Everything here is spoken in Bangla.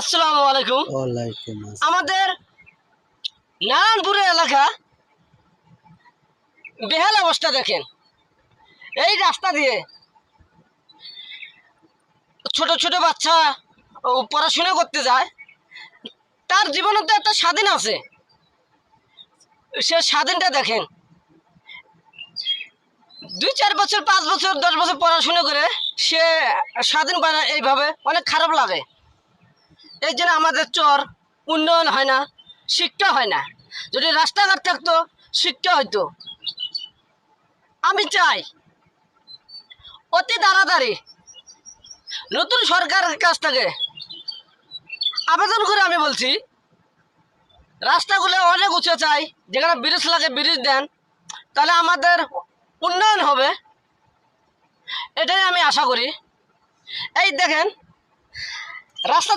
আসসালামু আলাইকুম। ওয়ালাইকুম আসসালাম। আমাদের নারায়ণপুরে এলাকা বেহাল অবস্থা দেখেন। এই রাস্তা দিয়ে ছোট ছোট বাচ্চা পড়াশোনা করতে যায়। তার জীবনে তো একটা স্বাধীন আছে, সে স্বাধীনটা দেখেন। 2-4 বছর 5 বছর 10 বছর পড়াশোনা করে সে স্বাধীন পায় না, এইভাবে অনেক খারাপ লাগে। এই জন্য আমাদের চর উন্নয়ন হয় না, শিক্ষা হয় না। যদি রাস্তাঘাট থাকতো, শিক্ষা হইতো। আমি চাই অতি তাড়াতাড়ি নতুন সরকারের কাছ থেকে আবেদন করে আমি বলছি, রাস্তাগুলো অনেক উঁচু চাই, যেখানে ব্রিজ লাগে ব্রিজ দেন, তাহলে আমাদের উন্নয়ন হবে। এটাই আমি আশা করি। এই দেখেন, রাস্তার